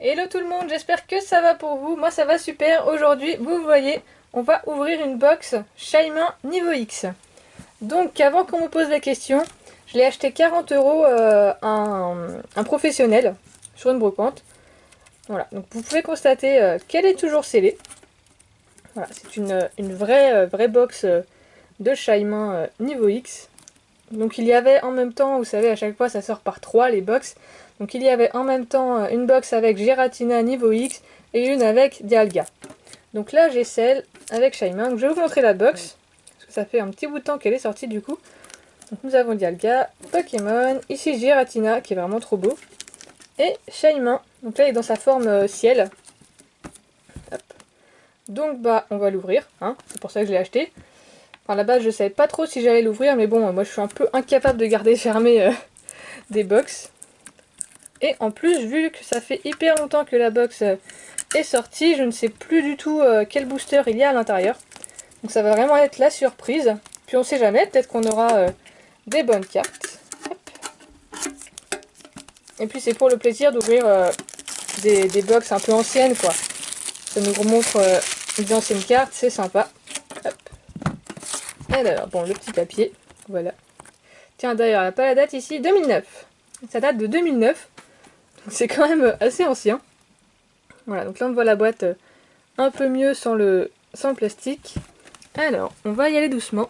Hello tout le monde, j'espère que ça va pour vous. Moi ça va super. Aujourd'hui, vous voyez, on va ouvrir une box Shaymin niveau X. Donc avant qu'on me pose la question, je l'ai acheté 40 € un professionnel sur une brocante. Voilà, donc vous pouvez constater qu'elle est toujours scellée. Voilà, c'est une vraie box de Shaymin niveau X. Donc il y avait en même temps, vous savez à chaque fois ça sort par 3 les box. Donc il y avait en même temps une box avec Giratina niveau X et une avec Dialga. Donc là j'ai celle avec Shaymin. Donc je vais vous montrer la box. Parce que ça fait un petit bout de temps qu'elle est sortie du coup. Donc nous avons Dialga, Pokémon, ici Giratina qui est vraiment trop beau. Et Shaymin. Donc là il est dans sa forme ciel. Hop. Donc bah on va l'ouvrir, hein. C'est pour ça que je l'ai acheté. Enfin à la base je savais pas trop si j'allais l'ouvrir mais bon moi je suis un peu incapable de garder fermé des box. Et en plus, vu que ça fait hyper longtemps que la box est sortie, je ne sais plus du tout quel booster il y a à l'intérieur. Donc ça va vraiment être la surprise. Puis on sait jamais, peut-être qu'on aura des bonnes cartes. Hop. Et puis c'est pour le plaisir d'ouvrir des box un peu anciennes quoi. Ça nous remontre des anciennes cartes, c'est sympa. Hop. Alors, bon, le petit papier, voilà. Tiens d'ailleurs, il n'y a pas la date ici, 2009. Ça date de 2009, donc c'est quand même assez ancien. Voilà, donc là on voit la boîte un peu mieux sans le plastique. Alors, on va y aller doucement.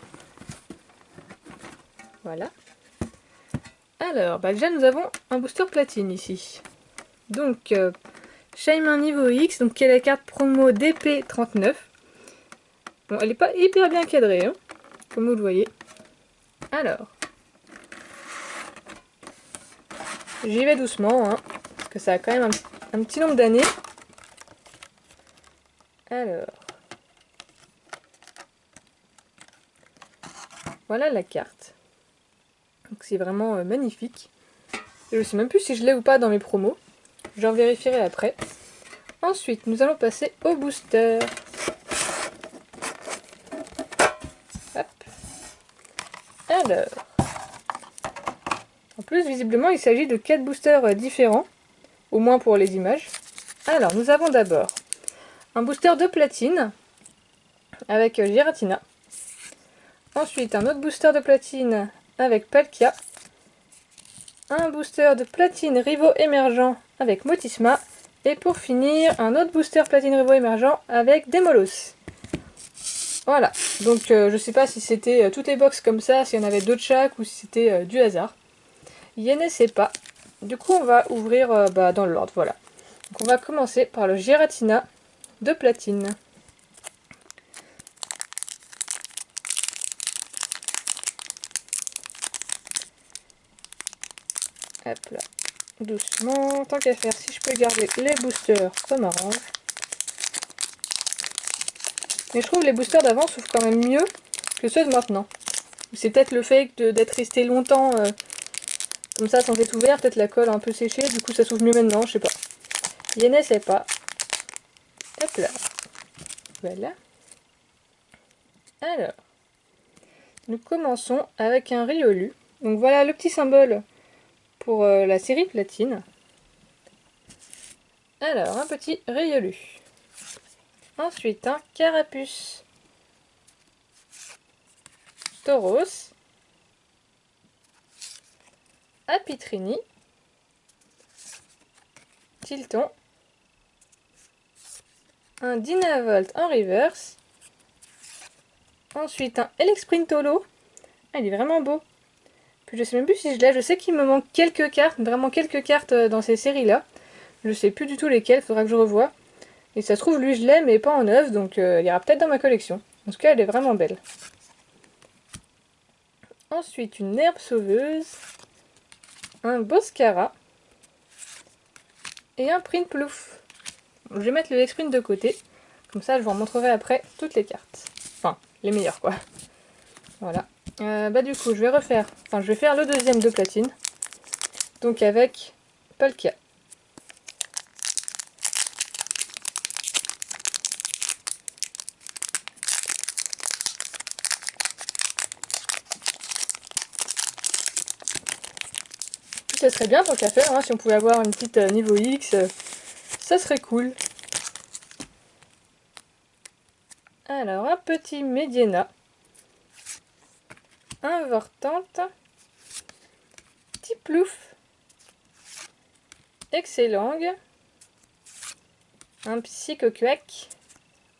Voilà. Alors, bah déjà nous avons un booster platine ici. Donc, Shaymin niveau X, donc qui est la carte promo DP39. Bon, elle n'est pas hyper bien cadrée, hein, comme vous le voyez. Alors, j'y vais doucement, hein, parce que ça a quand même un petit nombre d'années. Alors, voilà la carte. Donc c'est vraiment magnifique. Je sais même plus si je l'ai ou pas dans mes promos. J'en vérifierai après. Ensuite, nous allons passer au booster. Hop. Alors. En plus, visiblement, il s'agit de 4 boosters différents. Au moins pour les images. Alors, nous avons d'abord un booster de platine. Avec Giratina. Ensuite, un autre booster de platine avec Palkia. Un booster de platine Rivo émergent avec Motisma. Et pour finir, un autre booster platine Rivo émergent avec Demolos. Voilà, donc je sais pas si c'était toutes les box comme ça, s'il y en avait deux de chaque ou si c'était du hasard. Je ne sais pas. Du coup, on va ouvrir dans l'ordre, voilà. Donc on va commencer par le Giratina de platine. Hop là, doucement. Tant qu'à faire, si je peux garder les boosters, ça m'arrange. Mais je trouve les boosters d'avant s'ouvrent quand même mieux que ceux de maintenant. C'est peut-être le fait d'être resté longtemps comme ça sans être ouvert, peut-être la colle a un peu séché, du coup ça s'ouvre mieux maintenant, je sais pas. Je ne sais pas. Hop là. Voilà. Alors, nous commençons avec un Riolu. Donc voilà le petit symbole pour la série platine. Alors, un petit Riolu. Ensuite, un Carapuce. Tauros. Apitrini. Tilton. Un Dynavolt en reverse. Ensuite, un Elexprintolo. Ah, il est vraiment beau. Puis je sais même plus si je l'ai. Je sais qu'il me manque quelques cartes, vraiment quelques cartes dans ces séries-là. Je sais plus du tout lesquelles, faudra que je revoie. Et ça se trouve, lui je l'ai, mais pas en neuf, donc il y aura peut-être dans ma collection. En tout cas, elle est vraiment belle. Ensuite, une herbe sauveuse. Un Boscara. Et un Prinplouf. Je vais mettre le X-Print de côté. Comme ça, je vous en montrerai après toutes les cartes. Enfin, les meilleures, quoi. Voilà. Du coup, je vais faire le deuxième de platine. Donc avec Palkia. Ça serait bien tant qu'à faire, hein, si on pouvait avoir une petite niveau X, ça serait cool. Alors, un petit Mediana. Un Vortante. Petit Plouf. Excellent. Un Psychoquack.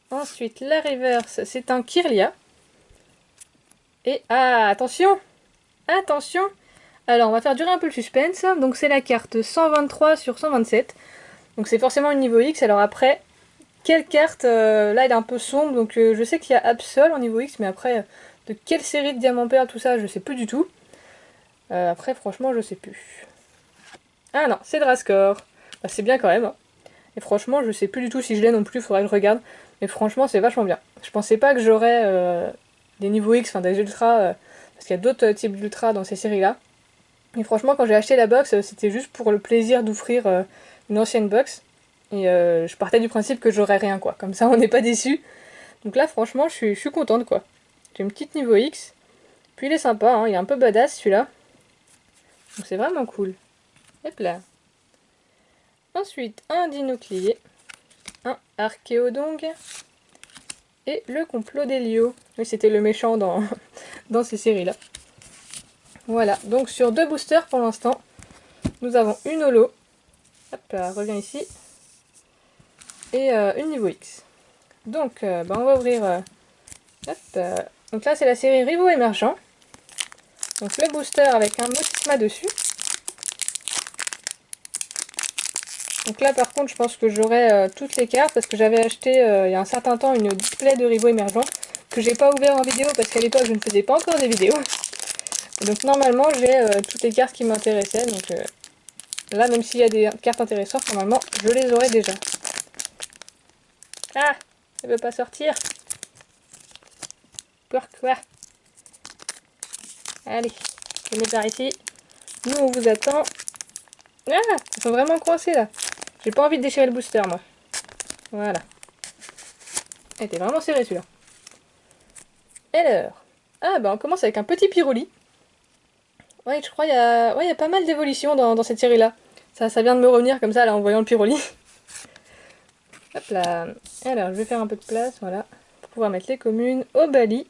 Ensuite, la reverse, c'est un Kirlia. Et, ah, attention! Attention! Alors, on va faire durer un peu le suspense. Donc, c'est la carte 123 sur 127. Donc, c'est forcément une niveau X. Alors, après, quelle carte là, elle est un peu sombre. Donc, je sais qu'il y a Absol en niveau X. Mais après, de quelle série de Diamant Perle, tout ça, je sais plus du tout. Après, franchement, je sais plus. Ah non, c'est Drascore. Bah, c'est bien quand même. Hein. Et franchement, je sais plus du tout si je l'ai non plus. Faudrait que je regarde. Mais franchement, c'est vachement bien. Je pensais pas que j'aurais des niveaux X, enfin des ultras, parce qu'il y a d'autres types d'ultras dans ces séries-là. Et franchement, quand j'ai acheté la box, c'était juste pour le plaisir d'offrir une ancienne box. Et je partais du principe que j'aurais rien, quoi. Comme ça, on n'est pas déçu. Donc là, franchement, je suis contente, quoi. J'ai une petite niveau X. Puis il est sympa, hein. Il est un peu badass, celui-là. Donc c'est vraiment cool. Hop là. Ensuite, un Dinoclier. Un Archéodongue. Et le complot d'Helio. Oui, c'était le méchant dans, dans ces séries-là. Voilà, donc sur 2 boosters pour l'instant, nous avons une holo. Hop là, reviens ici. Et une niveau X. Donc, on va ouvrir... hop, donc là, c'est la série Rivaux Émergents. Donc le booster avec un Motisma dessus. Donc là, par contre, je pense que j'aurai toutes les cartes parce que j'avais acheté il y a un certain temps une display de Rivaux Émergents que j'ai pas ouvert en vidéo parce qu'à l'époque, je ne faisais pas encore des vidéos. Et donc normalement, j'ai toutes les cartes qui m'intéressaient. Donc là, même s'il y a des cartes intéressantes, normalement, je les aurai déjà. Ah, elle veut pas sortir. Pourquoi? Allez, venez par ici. Nous, on vous attend. Ah, ils sont vraiment coincés là. J'ai pas envie de déchirer le booster, moi. Voilà. Elle était vraiment serré celui-là. Alors. Ah, bah on commence avec un petit Pyroli. Ouais, je crois qu'il y a pas mal d'évolutions dans cette série-là. Ça vient de me revenir comme ça, là, en voyant le Pyroli. Hop là. Alors, je vais faire un peu de place, voilà. Pour pouvoir mettre les communes. Obali.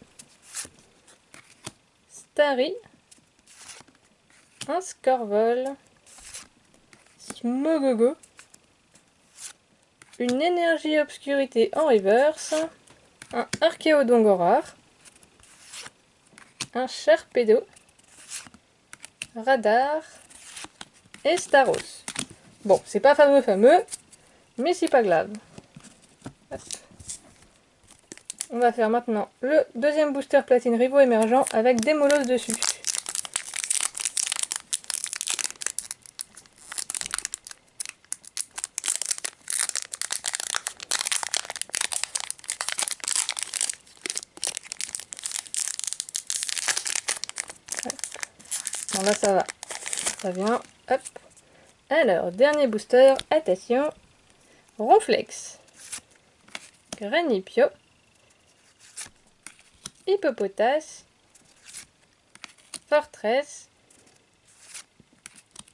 Starry. Un Scorvol. Smogogo. Une énergie obscurité en reverse. Un Archéodongue rare. Un Sharpedo. Radar. Et Staros. Bon, c'est pas fameux, mais c'est pas grave. Hop. On va faire maintenant le deuxième booster platine Rivaux Émergents avec des molosses dessus. Bon là ça va, ça vient, hop. Alors, dernier booster, attention, Ronflex, Granipio, Hippopotas, Fortress,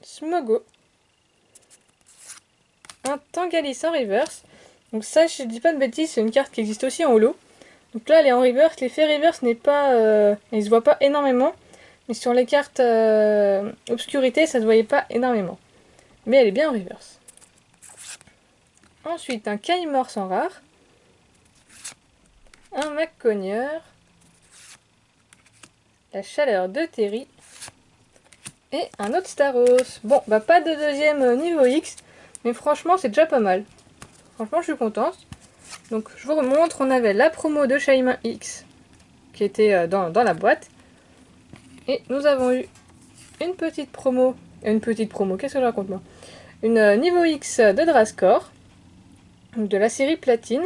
Smogo, un Tangalis en reverse. Donc ça, je dis pas de bêtises, c'est une carte qui existe aussi en holo. Donc là, elle est en reverse, l'effet reverse n'est pas... il se voit pas énormément. Mais sur les cartes obscurité, ça se voyait pas énormément. Mais elle est bien en reverse. Ensuite, un Kaimorse en rare. Un Maccogneur. La chaleur de Terry. Et un autre Staros. Bon, bah pas de deuxième niveau X. Mais franchement, c'est déjà pas mal. Franchement, je suis contente. Donc, je vous remontre. On avait la promo de Shaymin X. Qui était dans la boîte. Et nous avons eu une petite promo. Qu'est-ce que je raconte moi? Une niveau X de Drascore. De la série Platine.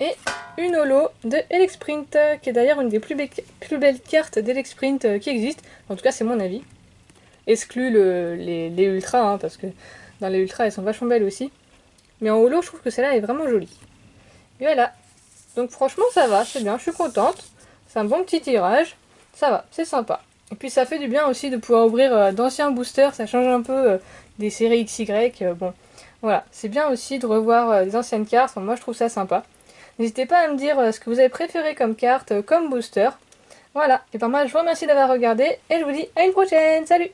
Et une holo de Elexprint, qui est d'ailleurs une des plus belles cartes d'Elexprint qui existe. En tout cas, c'est mon avis. Exclu les ultras, hein, parce que dans les ultras, elles sont vachement belles aussi. Mais en holo, je trouve que celle-là est vraiment jolie. Et voilà. Donc franchement, ça va, c'est bien, je suis contente. C'est un bon petit tirage. Ça va, c'est sympa. Et puis ça fait du bien aussi de pouvoir ouvrir d'anciens boosters. Ça change un peu des séries XY. Bon, Voilà, c'est bien aussi de revoir des anciennes cartes, enfin, moi je trouve ça sympa. N'hésitez pas à me dire ce que vous avez préféré comme carte, comme booster. Voilà, et ben moi je vous remercie d'avoir regardé et je vous dis à une prochaine, salut!